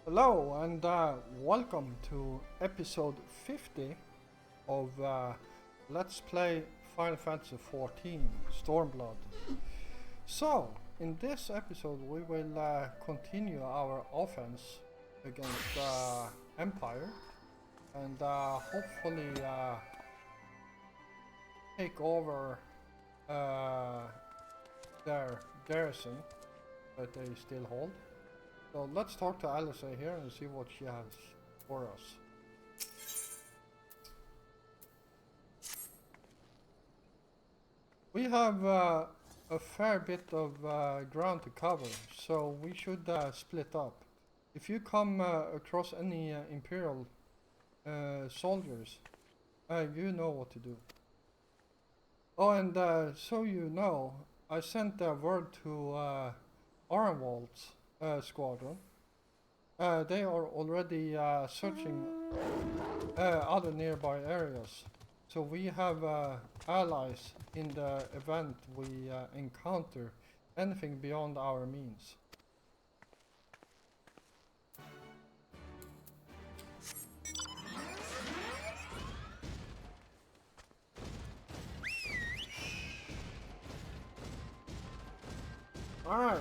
Hello and welcome to episode 50 of Let's Play Final Fantasy XIV Stormblood. So, in this episode we will continue our offense against Empire and hopefully take over their garrison that they still hold. So let's talk to Alice here and see what she has for us. We have a fair bit of ground to cover, so we should split up. If you come across any Imperial soldiers, you know what to do. Oh, and so you know, I sent a word to Arenwald's squadron. They are already searching other nearby areas, so we have allies in the event we encounter anything beyond our means. All right.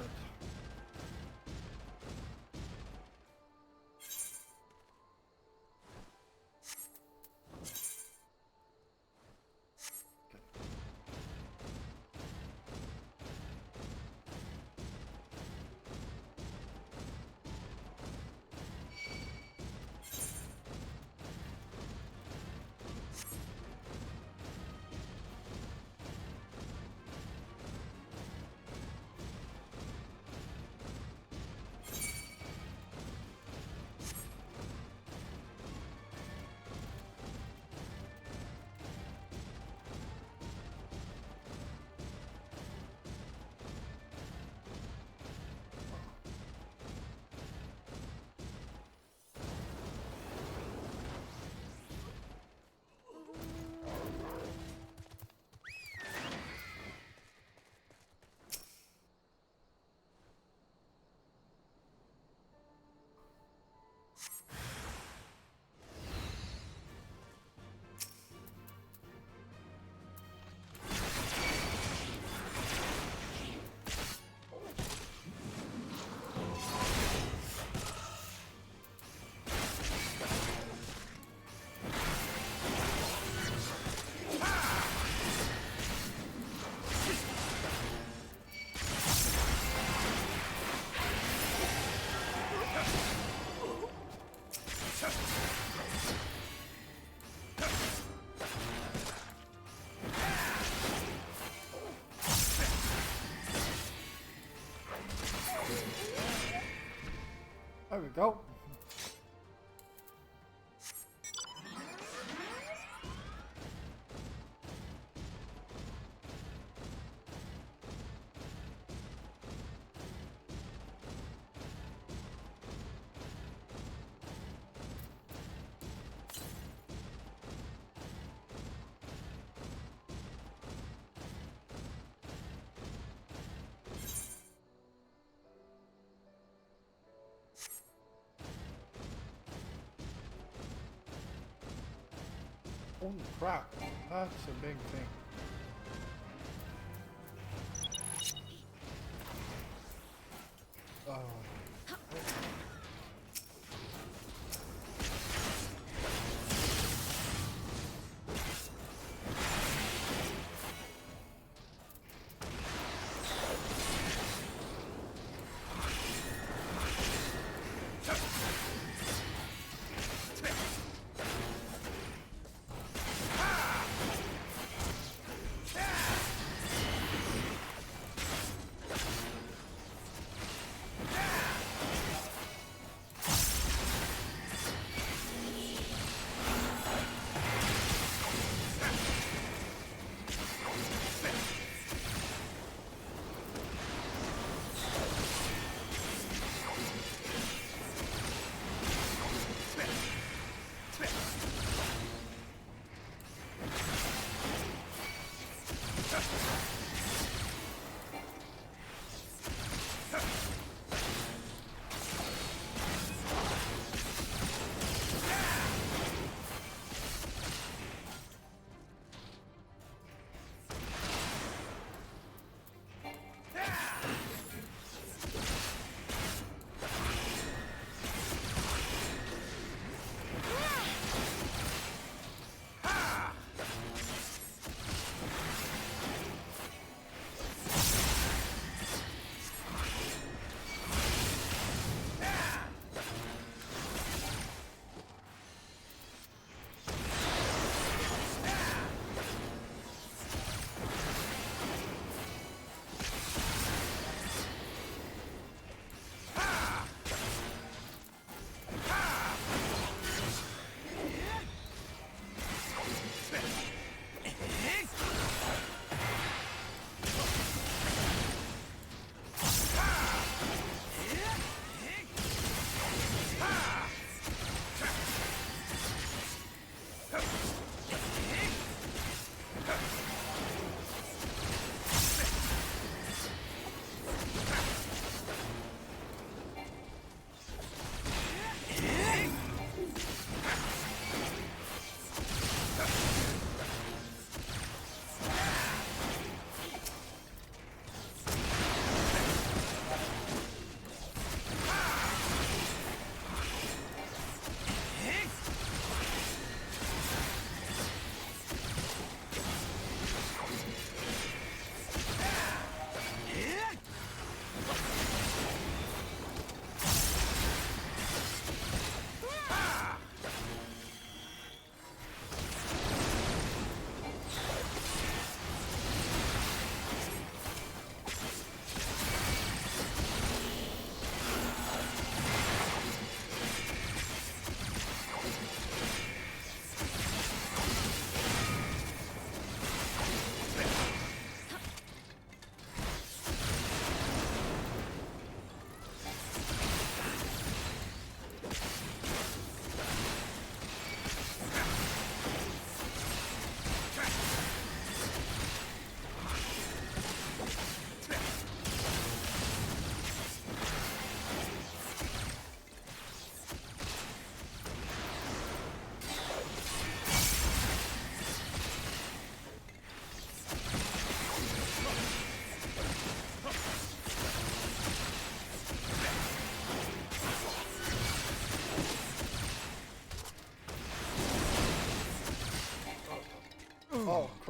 There we go. Holy crap, that's a big thing. Oh.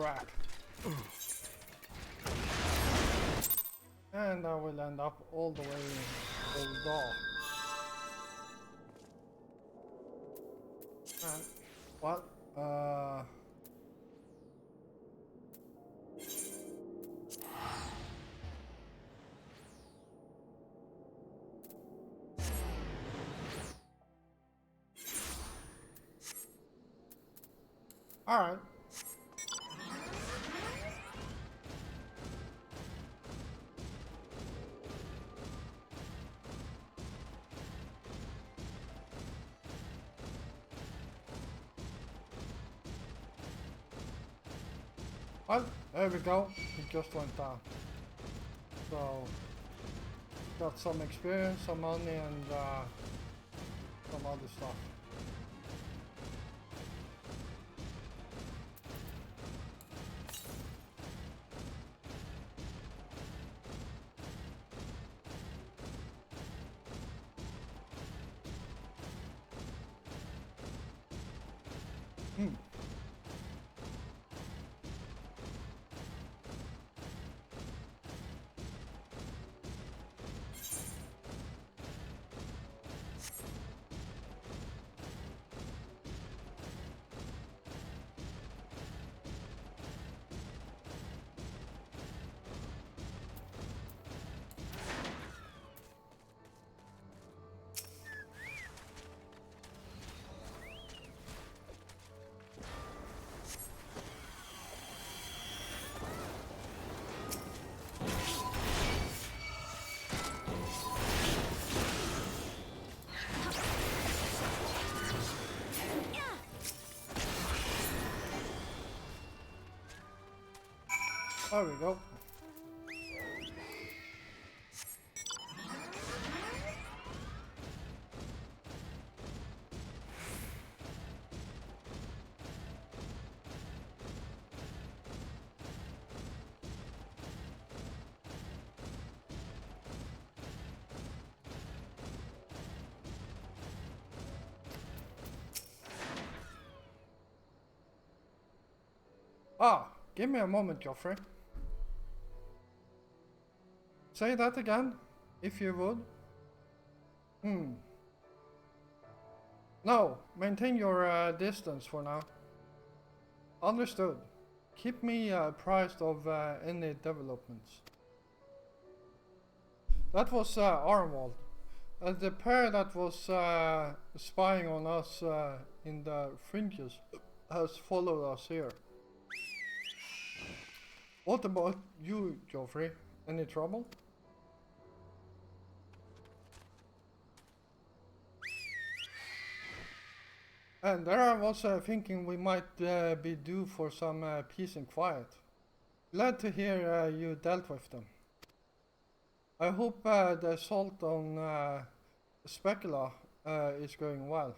crap. And I will end up all the way in Oldar. And, well, alright. Well, there we go. It just went down. So, got some experience, some money, and some other stuff. There we go. Ah, give me a moment, Joffrey. Say that again, if you would. No, maintain your distance for now. Understood. Keep me apprised of any developments. That was Arnwald. The pair that was spying on us in the fringes has followed us here. What about you, Joffrey? Any trouble? And there I was thinking we might be due for some peace and quiet. Glad to hear you dealt with them. I hope the assault on Specula is going well.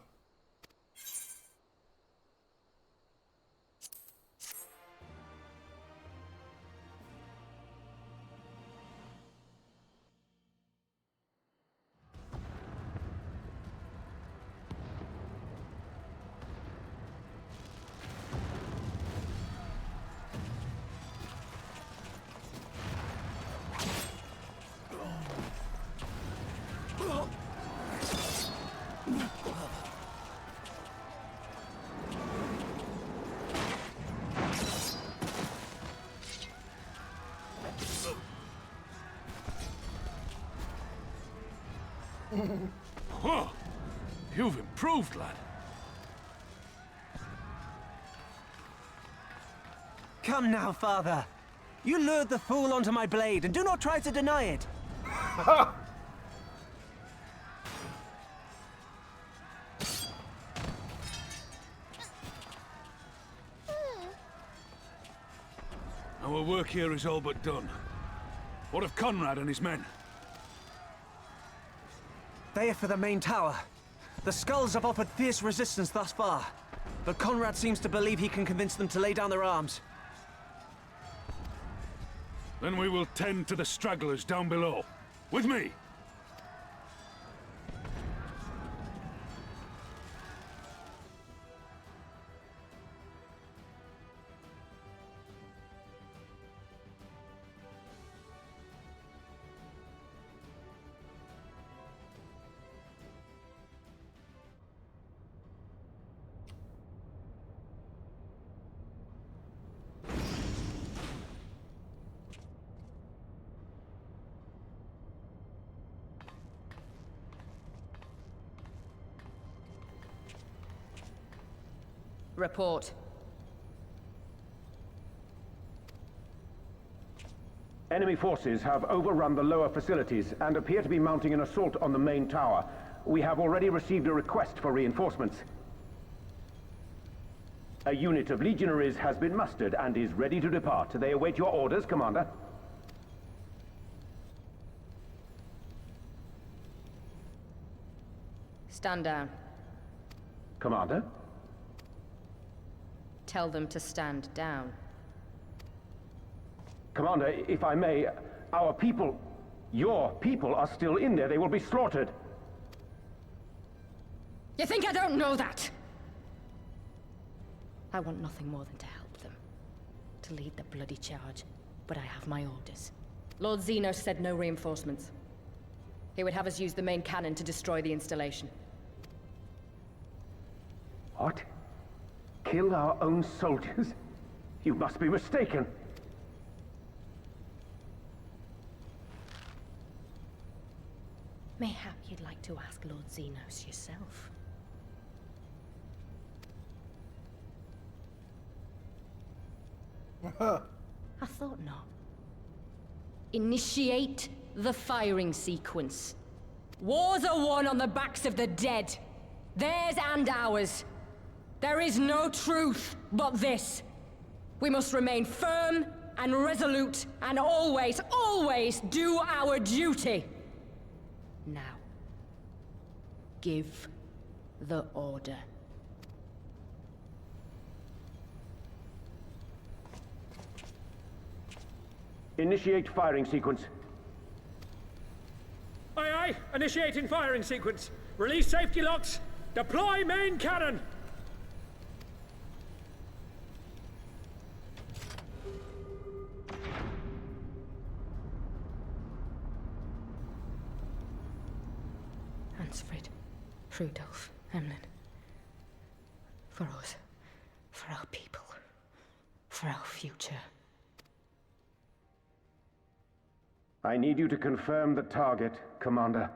Huh. You've improved, lad. Come now, father. You lured the fool onto my blade, and do not try to deny it. Our work here is all but done. What of Conrad and his men? They are for the main tower. The skulls have offered fierce resistance thus far, but Conrad seems to believe he can convince them to lay down their arms. Then we will tend to the stragglers down below. With me! Report. Enemy forces have overrun the lower facilities and appear to be mounting an assault on the main tower. We have already received a request for reinforcements. A unit of legionaries has been mustered and is ready to depart. They await your orders, Commander. Stand down. Commander? Tell them to stand down. Commander, if I may, our people, your people are still in there. They will be slaughtered. You think I don't know that? I want nothing more than to help them. To lead the bloody charge. But I have my orders. Lord Xenos said no reinforcements. He would have us use the main cannon to destroy the installation. What? Kill our own soldiers? You must be mistaken. Mayhap you'd like to ask Lord Xenos yourself. I thought not. Initiate the firing sequence. Wars are won on the backs of the dead. Theirs and ours. There is no truth but this. We must remain firm and resolute and always, always do our duty. Now, give the order. Initiate firing sequence. Aye, aye. Initiating firing sequence. Release safety locks. Deploy main cannon. Hansfrid, Rudolph, Emlyn. For us, for our people, for our future. I need you to confirm the target, Commander.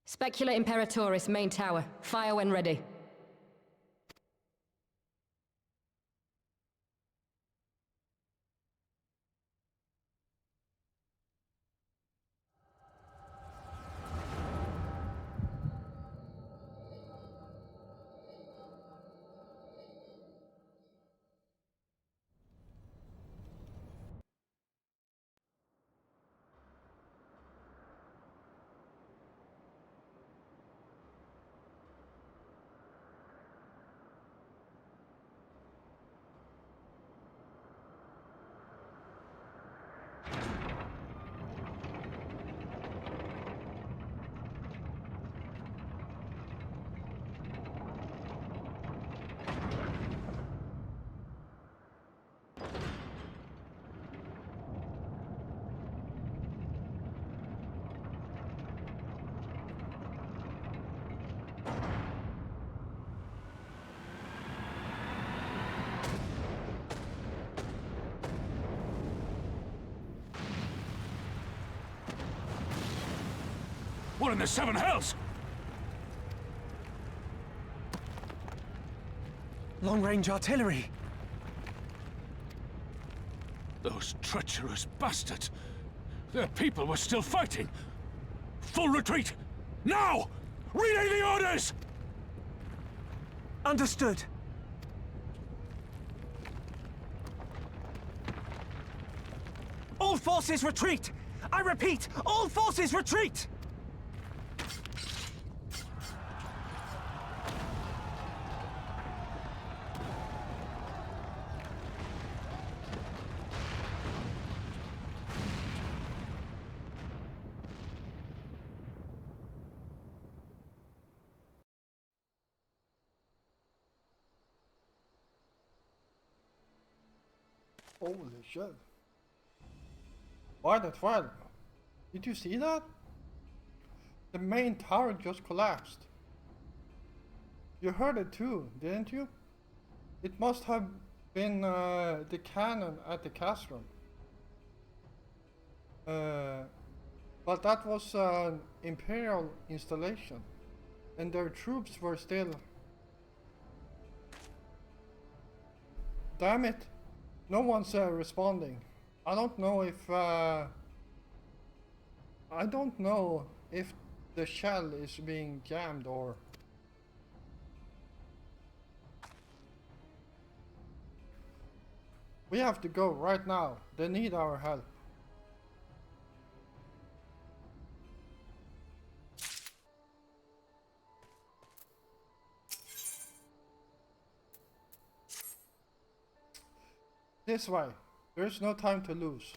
Specula Imperatoris, main tower. Fire when ready. What in the seven hells? Long-range artillery. Those treacherous bastards. Their people were still fighting. Full retreat! Now! Relay the orders! Understood. All forces retreat! I repeat, all forces retreat! Holy shit. Why that fire? Did you see that? The main tower just collapsed. You heard it too, didn't you? It must have been the cannon at the castrum. But that was an Imperial installation, and their troops were still... Damn it! No one's responding. I don't know if the shell is being jammed or... We have to go right now. They need our help. This way. There is no time to lose.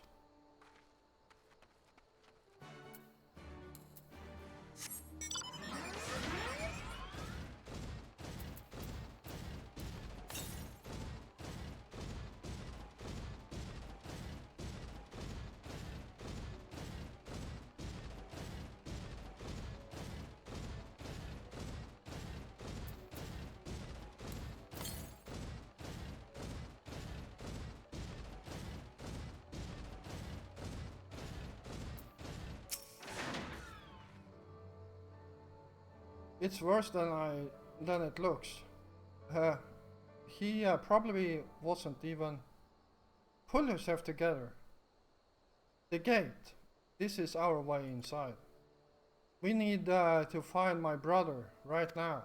It's worse than it looks. He probably wasn't even... Pull yourself together. The gate. This is our way inside. We need to find my brother right now.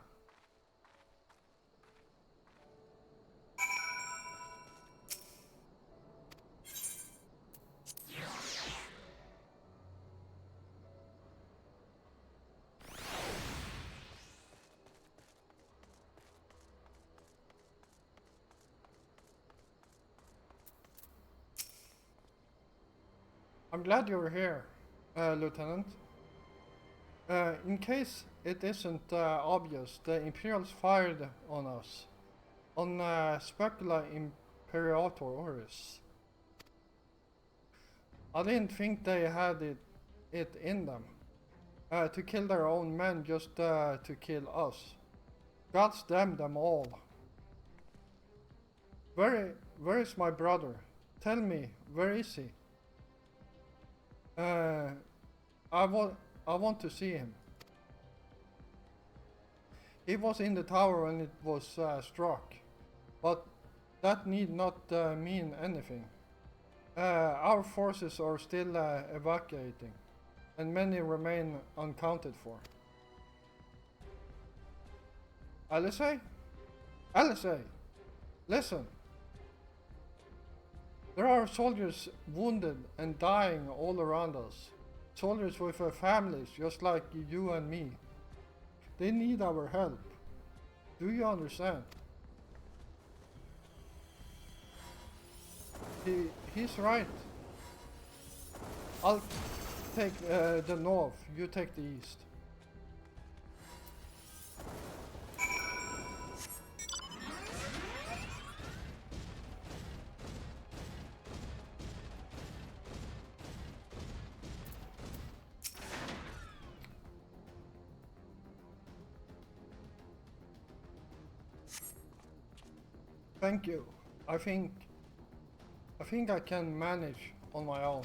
I'm glad you're here, Lieutenant. In case it isn't obvious, the Imperials fired on us. On Specula Imperator Oris. I didn't think they had it in them. To kill their own men just to kill us. Gods damn them all. Where is my brother? Tell me, where is he? I want to see him. He was in the tower when it was struck, but that need not mean anything. Our forces are still evacuating, and many remain unaccounted for. Alice? Alice! Listen! There are soldiers wounded and dying all around us. Soldiers with families, just like you and me. They need our help. Do you understand? He's right. I'll take the north, you take the east. Thank you. I think I can manage on my own.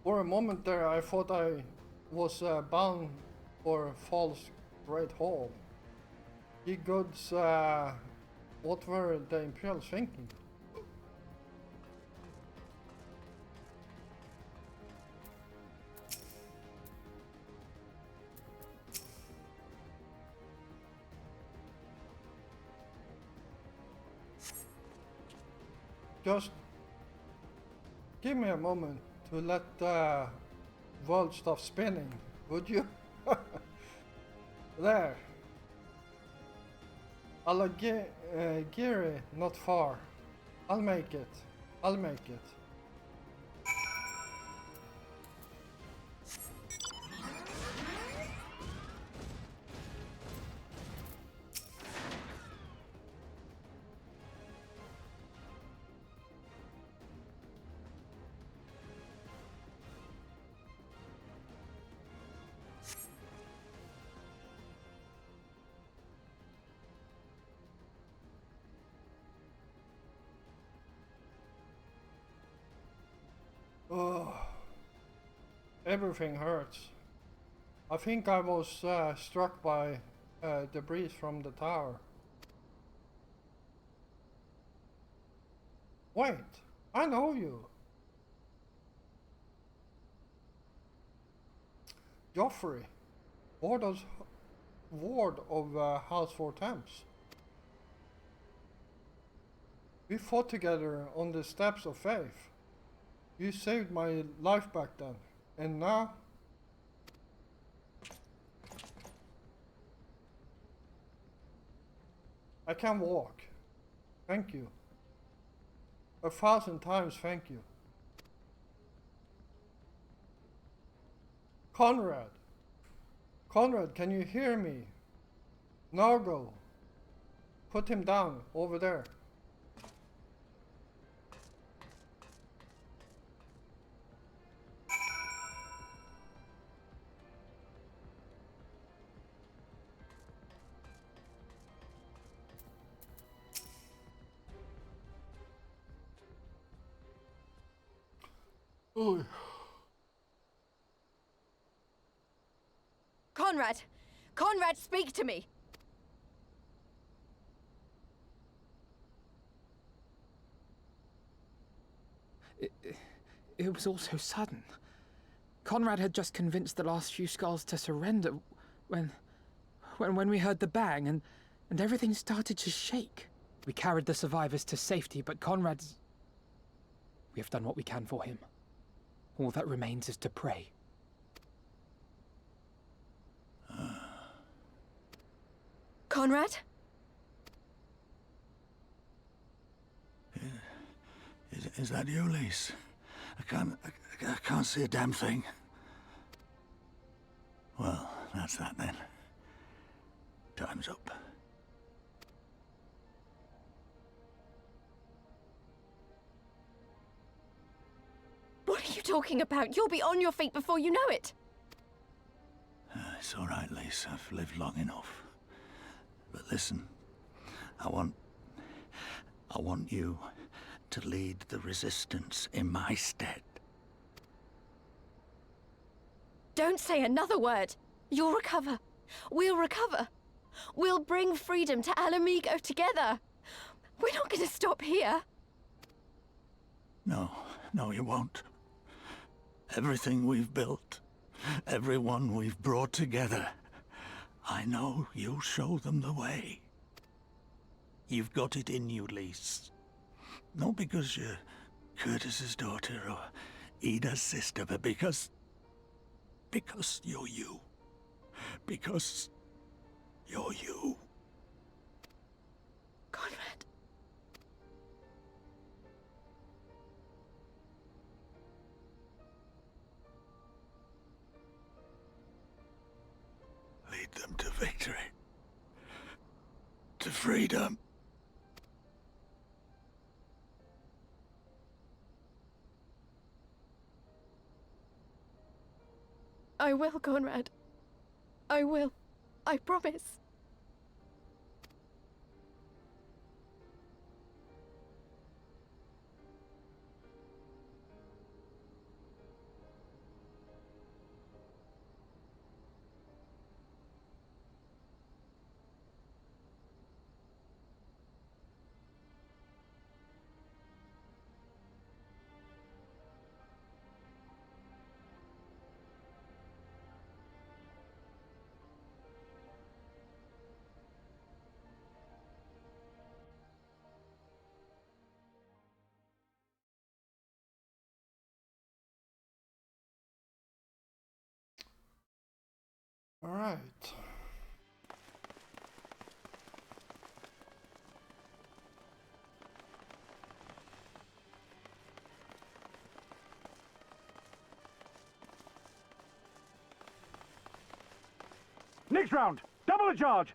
For a moment there, I thought I was bound for False Great Hall. Ye gods, what were the Imperials thinking? Just give me a moment to let the world stop spinning, would you? There. Alagiri, not far. I'll make it. I'll make it. Oh, everything hurts. I think I was struck by debris from the tower. Wait, I know you. Joffrey, ward of House Four Thames. We fought together on the steps of faith. You saved my life back then, and now? I can walk. Thank you. 1,000 times thank you. Conrad! Conrad, can you hear me? Nargo! Put him down, over there. Oy. Conrad! Conrad, speak to me! It was all so sudden. Conrad had just convinced the last few skulls to surrender when we heard the bang and everything started to shake. We carried the survivors to safety, but Conrad's... We have done what we can for him. All that remains is to pray. Conrad? Is that you, Lise? I can't see a damn thing. Well, that's that then. Time's up. What are you talking about? You'll be on your feet before you know it. It's all right, Lise. I've lived long enough. But listen, I want you to lead the resistance in my stead. Don't say another word. You'll recover. We'll recover. We'll bring freedom to Alamigo together. We're not going to stop here. No, you won't. Everything we've built, everyone we've brought together, I know you'll show them the way. You've got it in you, Lise. Not because you're Curtis's daughter or Ida's sister, but because you're you. Because you're you. Conrad. Lead them to victory. To freedom. I will, Conrad. I will. I promise. All right. Next round, double the charge.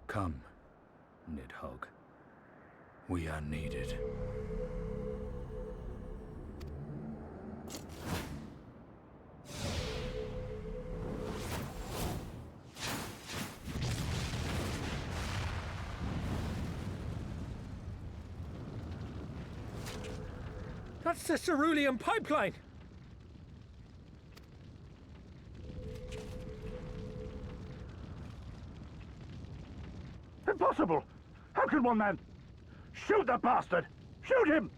Come, Nidhogg. We are needed. That's the cerulean pipeline! Impossible! How can one man... Shoot the bastard! Shoot him!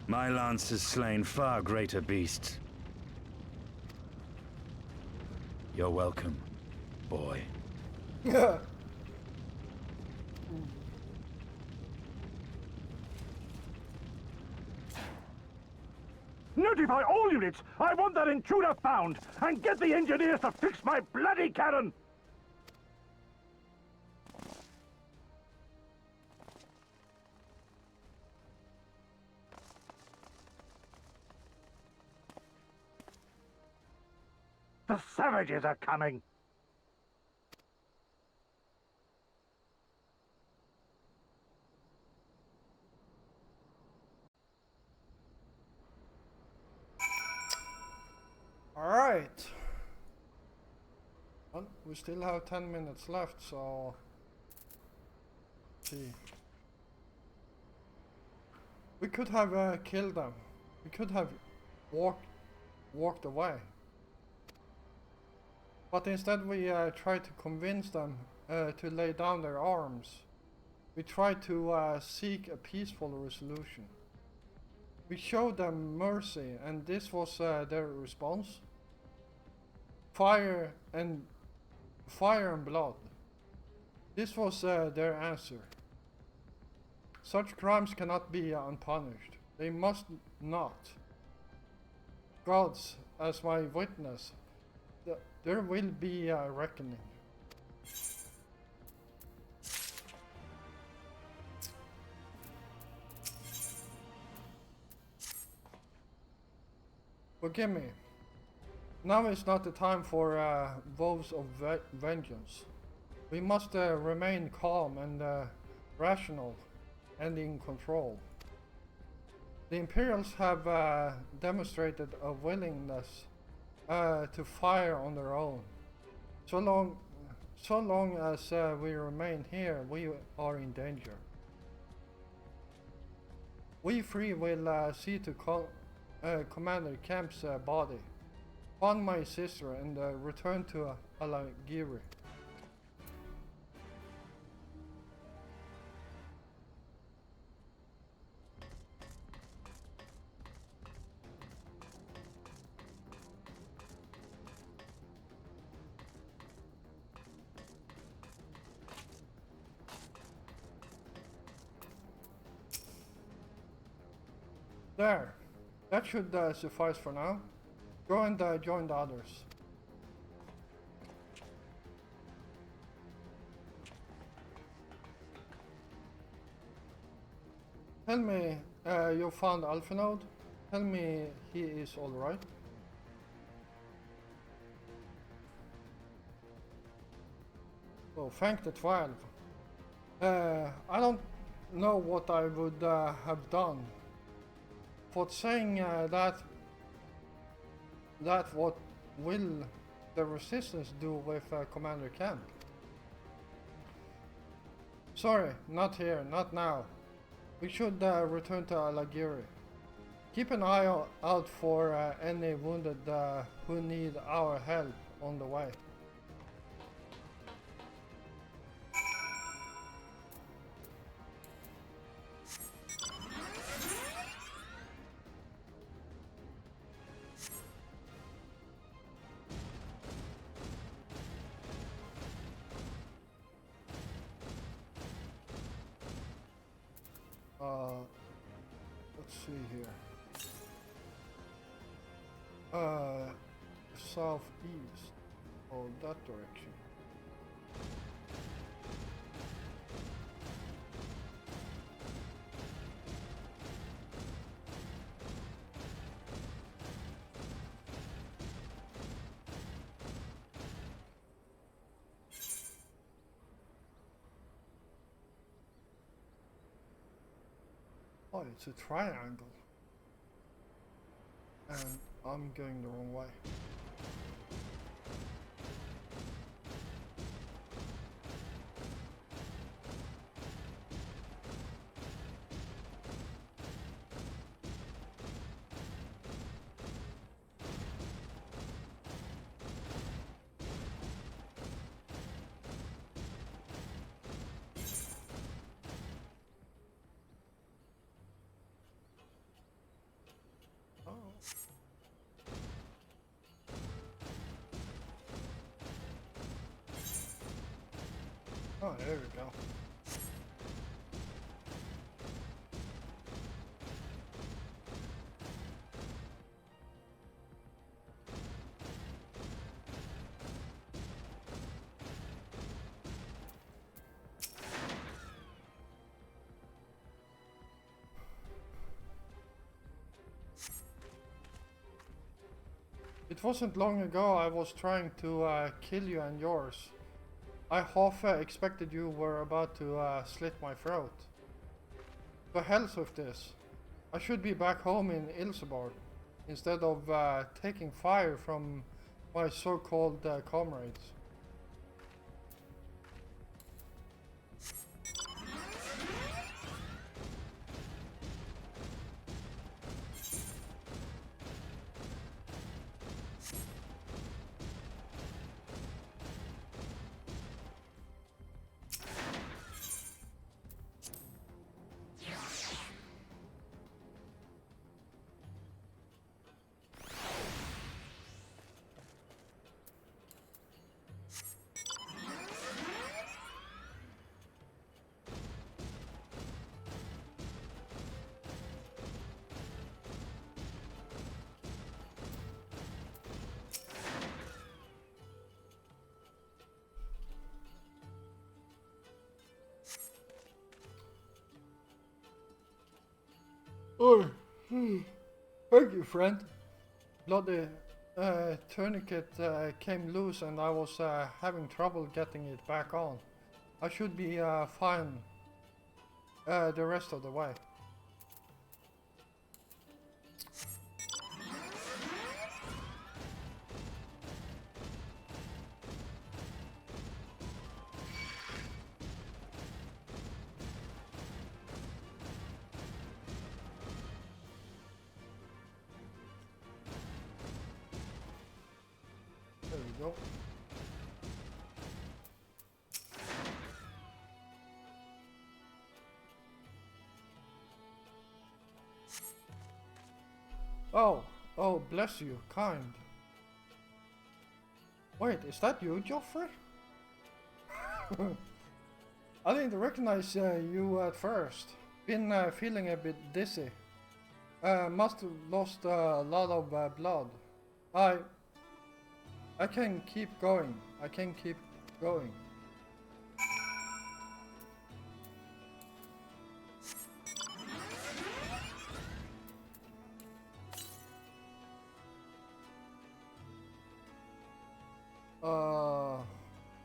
My lance has slain far greater beasts. You're welcome, boy. Yeah. Notify all units! I want that intruder found! And get the engineers to fix my bloody cannon! The savages are coming! Alright. Well, we still have 10 minutes left, so... Let's see. We could have killed them. We could have walked away. But instead we tried to convince them to lay down their arms. We tried to seek a peaceful resolution. We showed them mercy, and this was their response. Fire and blood. This was their answer. Such crimes cannot be unpunished. They must not. Gods, as my witness, there will be a reckoning. Forgive me. Now is not the time for vows of vengeance. We must remain calm and rational and in control. The Imperials have demonstrated a willingness to fire on their own. So long as we remain here, we are in danger. We three will see to Commander Kemp's body, find my sister, and return to Alagiri. There. That should suffice for now. Go and join the others. Tell me you found Alphanode. Tell me he is alright. Oh, thank the 12. I don't know what I would have done. For saying that what will the resistance do with Commander Kemp? Sorry, not here, not now. We should return to Alagiri. Keep an eye out for any wounded who need our help on the way. Let's see here. Southeast, or that direction. Oh, it's a triangle. And I'm going the wrong way. Oh, there we go. It wasn't long ago I was trying to kill you and yours. I half expected you were about to slit my throat. To hell's with this. I should be back home in Ilsebard instead of taking fire from my so-called comrades. Oh, thank you, friend. Bloody tourniquet came loose and I was having trouble getting it back on. I should be fine the rest of the way. There we go. Oh, bless you, kind. Wait, is that you, Joffrey? I didn't recognize you at first. Been feeling a bit dizzy. Must have lost a lot of blood. I can keep going. I can keep going.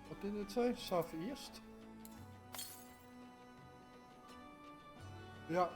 What did it say? Southeast? Yeah.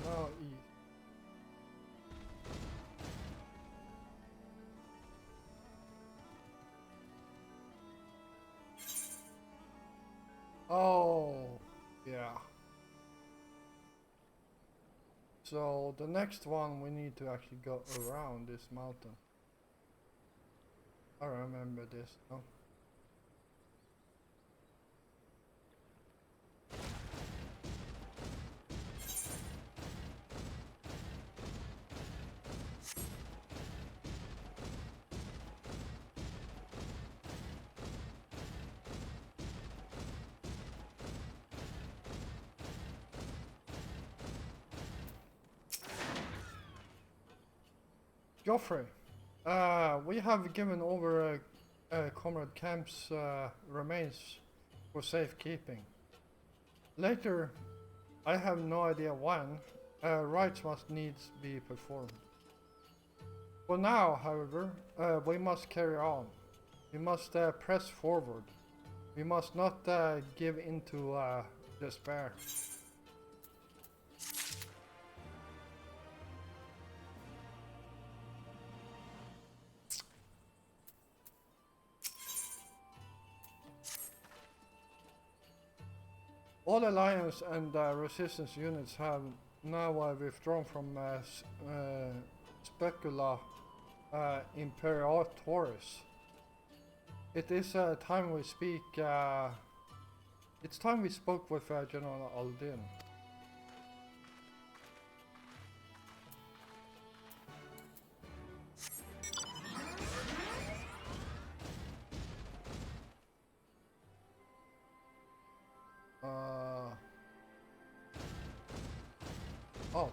Now east. Oh, yeah. So the next one we need to actually go around this mountain. I remember this, no? Joffrey, we have given over Comrade Camp's remains for safekeeping. Later, I have no idea when, rites must needs be performed. For now, however, we must carry on. We must press forward. We must not give in to despair. All Alliance and Resistance units have now withdrawn from Specula Imperatoris. It is time we speak. It's time we spoke with General Aldin. Oh.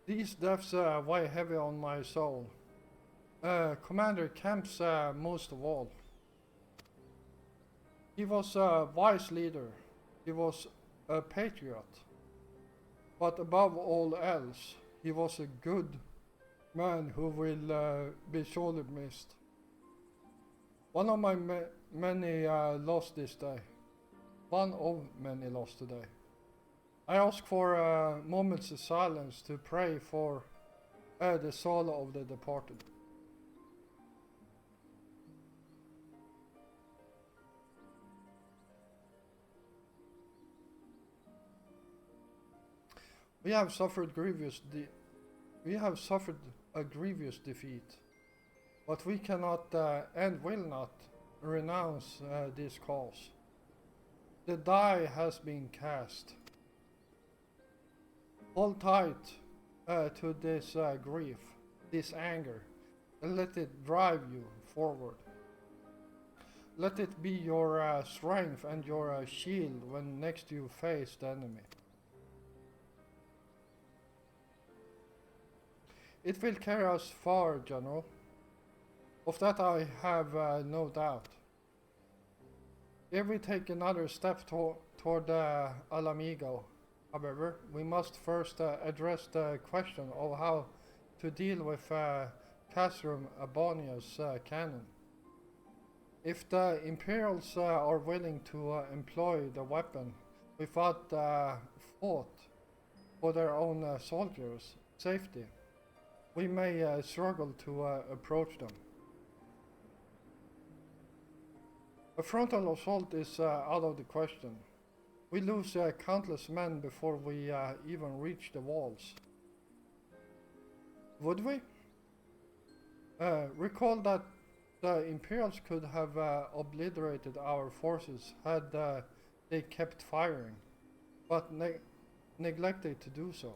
These deaths weigh heavy on my soul. Commander Kemp's most of all. He was a wise leader. He was a patriot. But above all else, he was a good man who will be sorely missed. One of my many lost this day. One of many lost today. I ask for moments of silence to pray for the soul of the departed. We have suffered a grievous defeat, but we cannot and will not renounce this cause. The die has been cast. Hold tight to this grief, this anger, and let it drive you forward. Let it be your strength and your shield when next you face the enemy. It will carry us far, General. Of that I have no doubt. If we take another step toward Alamigo, however, we must first address the question of how to deal with Castrum Abonia's cannon. If the Imperials are willing to employ the weapon without thought for their own soldiers' safety, we may struggle to approach them. A frontal assault is out of the question. We lose countless men before we even reach the walls. Would we? Recall that the Imperials could have obliterated our forces had they kept firing, but neglected to do so.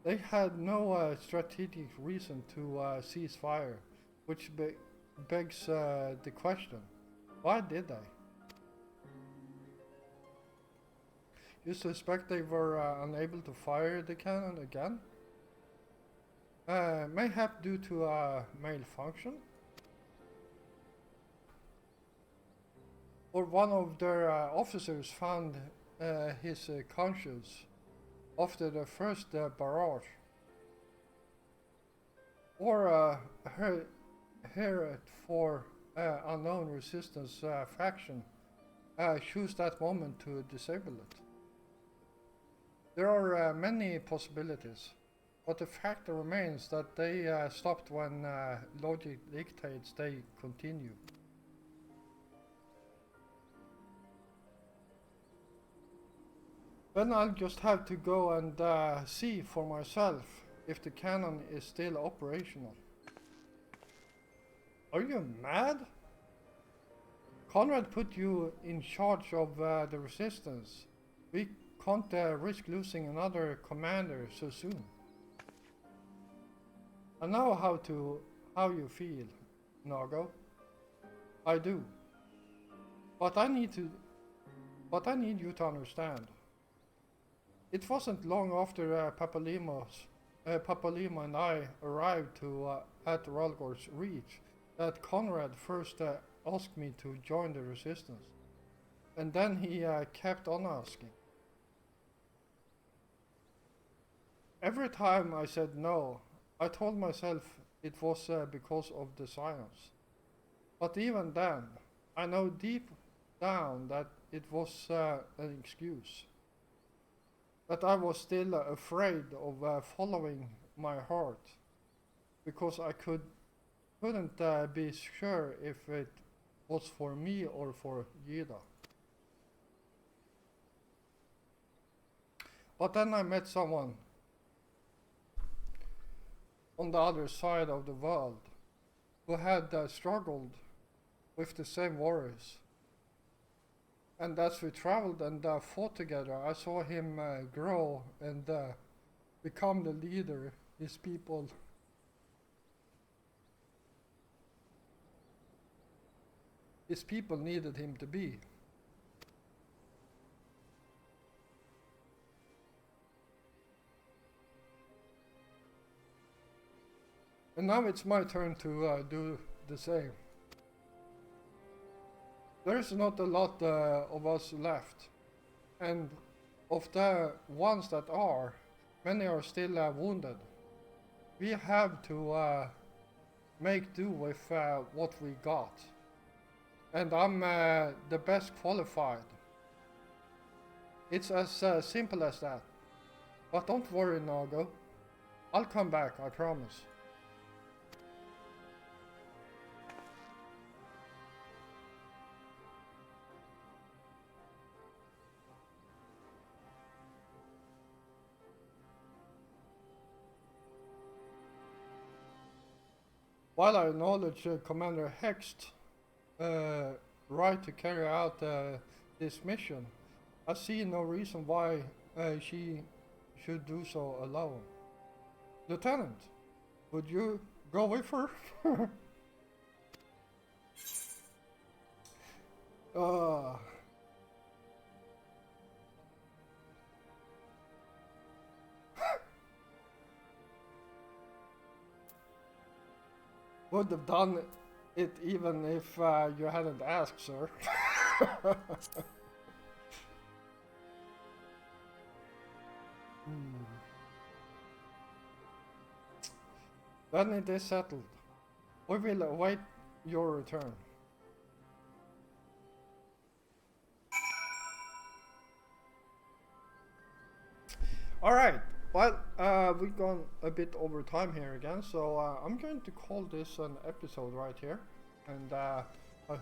They had no strategic reason to cease fire, which begs the question, why did they? You suspect they were unable to fire the cannon again? Mayhap due to a malfunction? Or one of their officers found his conscience after the first barrage, or heretofore unknown resistance faction choose that moment to disable it. There are many possibilities, but the fact remains that they stopped when logic dictates they continue. Then I'll just have to go and see for myself if the cannon is still operational. Are you mad? Conrad put you in charge of the resistance. We can't risk losing another commander so soon. I know how you feel. Nago. I do. But I need you to understand. It wasn't long after Papalimo and I arrived at Ralgor's Reach that Conrad first asked me to join the resistance. And then he kept on asking. Every time I said no, I told myself it was because of the science. But even then, I know deep down that it was an excuse. That I was still afraid of following my heart, because I couldn't be sure if it was for me or for Yida. But then I met someone on the other side of the world who had struggled with the same worries. And as we traveled and fought together, I saw him grow and become the leader his people needed him to be. And now it's my turn to do the same. There's not a lot of us left, and of the ones that are, many are still wounded. We have to make do with what we got, and I'm the best qualified. It's as simple as that. But don't worry, Nago. I'll come back, I promise. While I acknowledge Commander Hext's right to carry out this mission, I see no reason why she should do so alone. Lieutenant, would you go with her? Would have done it even if you hadn't asked, sir. Then it is settled. We will await your return. Alright, well, we've gone a bit over time here again, so I'm going to call this an episode right here. And I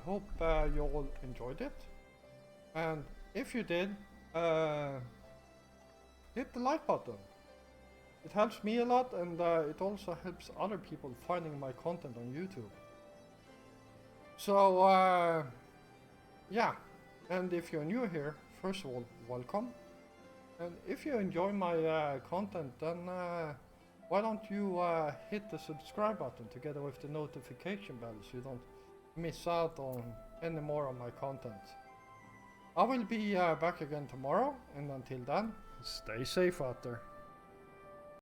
hope you all enjoyed it. And if you did, hit the like button. It helps me a lot, and it also helps other people finding my content on YouTube. So, yeah. And if you're new here, first of all, welcome. And if you enjoy my content, then why don't you hit the subscribe button together with the notification bell so you don't miss out on any more of my content. I will be back again tomorrow, and until then, stay safe out there.